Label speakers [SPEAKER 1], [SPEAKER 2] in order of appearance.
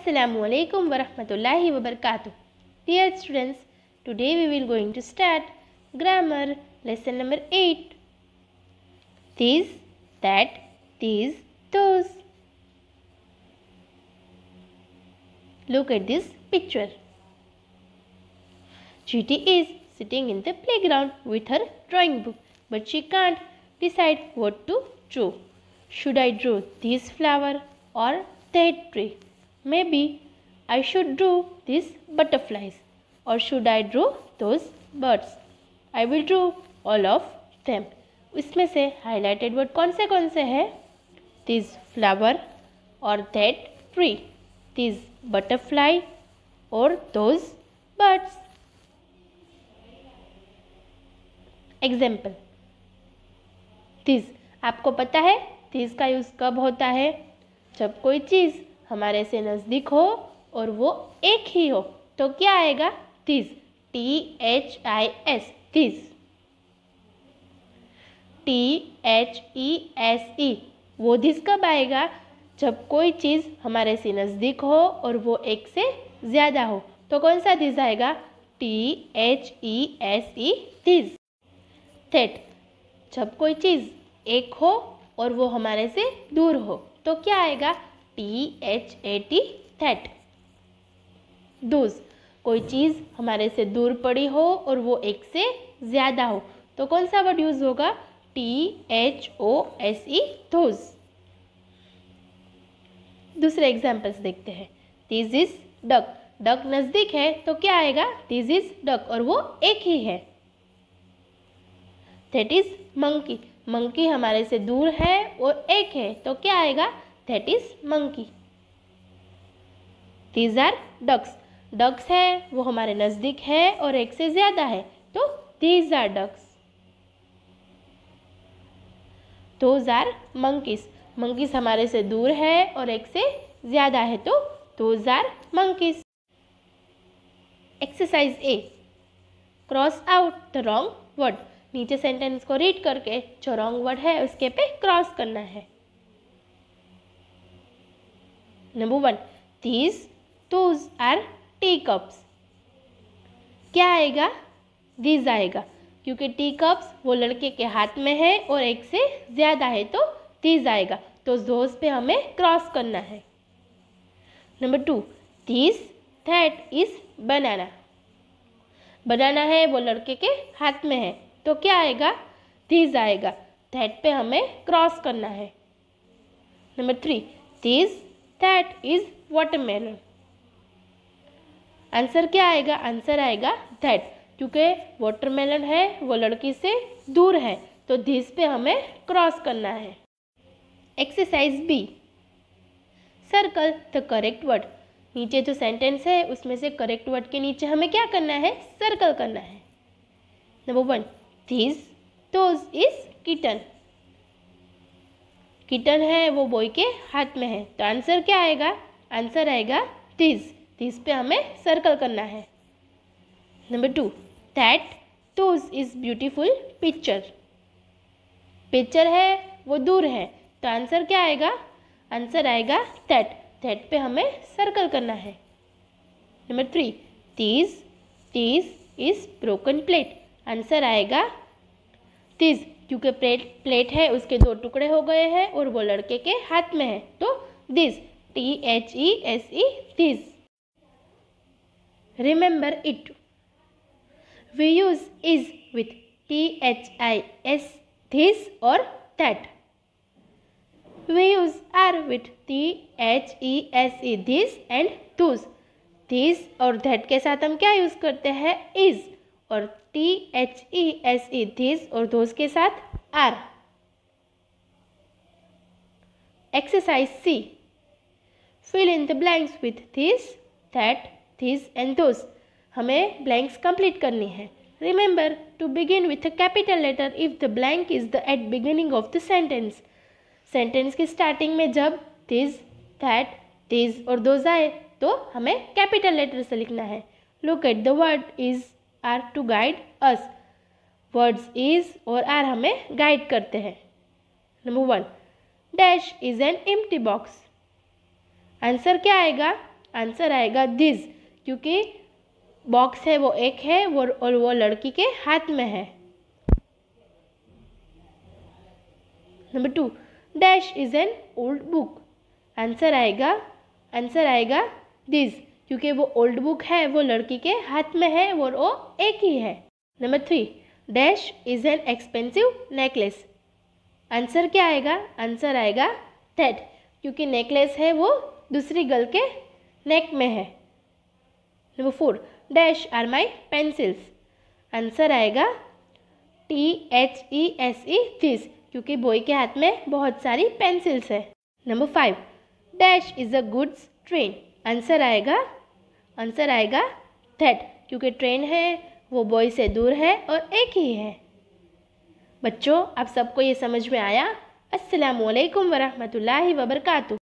[SPEAKER 1] Assalamualaikum warahmatullahi wabarakatuh. Dear students, today we will going to start grammar lesson number 8. This, that, these, those. Look at this picture. GT is sitting in the playground with her drawing book, but she can't decide what to draw. Should I draw this flower or that tree? Maybe I should draw these butterflies, or should I draw those birds? I will draw all of them. इसमें से highlighted word कौन से है? This flower or that tree, this butterfly or those birds. Example. This, आपको पता है this का use कब होता है? जब कोई चीज़ हमारे से नज़दीक हो और वो एक ही हो तो क्या आएगा? this, THIS, this. THESE, वो this कब आएगा? जब कोई चीज़ हमारे से नज़दीक हो और वो एक से ज़्यादा हो तो कौन सा this आएगा? THESE, this. that, जब कोई चीज़ एक हो और वो हमारे से दूर हो तो क्या आएगा? THAT, that. those, कोई चीज़ हमारे से दूर पड़ी हो और वो एक से ज़्यादा हो तो कौन सा वर्ड यूज़ होगा? THOSE, those. दूसरे एग्जाम्पल्स देखते हैं. This is duck. डक नज़दीक है तो क्या आएगा? This is duck और वो एक ही है. That is monkey. मंकी हमारे से दूर है और एक है तो क्या आएगा? That is monkey. These are ducks. Ducks है वो हमारे नज़दीक है और एक से ज़्यादा है तो these are ducks. Those are monkeys. monkeys हमारे से दूर है और एक से ज़्यादा है तो those are monkeys. Exercise A. Cross out the wrong word. नीचे सेंटेंस को रीड करके जो रॉन्ग वर्ड है उसके पे क्रॉस करना है. Number 1. These, those are tea cups. क्या आएगा? These आएगा क्योंकि टी कप्स वो लड़के के हाथ में है और एक से ज़्यादा है तो these आएगा तो those पे हमें क्रॉस करना है. Number 2. This, that is banana. बनाना है वो लड़के के हाथ में है तो क्या आएगा? these आएगा. that पे हमें क्रॉस करना है. Number 3. This, that is watermelon. Answer क्या आएगा? आंसर आएगा that क्योंकि वाटरमेलन है वो लड़की से दूर है तो this पे हमें क्रॉस करना है. Exercise B. Circle the correct word. नीचे जो सेंटेंस है उसमें से करेक्ट वर्ड के नीचे हमें क्या करना है? सर्कल करना है. Number 1. This, those is kitten. Kitten है वो बॉय के हाथ में है तो आंसर क्या आएगा? आंसर आएगा this. this पे हमें सर्कल करना है. Number 2. That, those is beautiful picture. Picture है वो दूर है तो आंसर क्या आएगा? आंसर आएगा that. that पे हमें सर्कल करना है. Number 3. This is broken plate. Answer आएगा this क्योंकि प्लेट है उसके 2 टुकड़े हो गए हैं और वो लड़के के हाथ में है तो this, THESE, this. Remember it. We use is with THIS, this or that. We use are with THESE, this and those. this और that के साथ हम क्या यूज़ करते हैं? is और THESE, this और those के साथ are. Exercise C. Fill in the blanks with this, that, these and those. हमें blanks complete करनी है. Remember to begin with a capital letter if the blank is the at beginning of the sentence. Sentence की starting में जब this, that, these और those आए तो हमें कैपिटल लेटर से लिखना है. Look at the word is are to guide us. Words is और are हमें गाइड करते हैं. Number 1. Dash is an empty box. Answer क्या आएगा? आंसर आएगा दिस, क्योंकि बॉक्स है वो एक है और वो लड़की के हाथ में है। Number 2, dash is an old book. Answer आएगा दिस, क्योंकि वो ओल्ड बुक है वो लड़की के हाथ में है और वो एक ही है। Number 3, dash is an expensive necklace. Answer क्या आएगा? आंसर आएगा दैट, क्योंकि नेकलेस है वो दूसरी गर्ल के नेक में है। Number 4, dash are my pencils. Answer आएगा THESE दिस, क्योंकि बॉय के हाथ में बहुत सारी पेंसिल्स है। Number 5, dash is a goods train. Answer आएगा दैट, क्योंकि ट्रेन है वो बॉय से दूर है और एक ही है। बच्चों, आप सबको ये समझ में आया? अस्सलामु अलैकुम वरहमतुल्लाहि वबरकातुहू।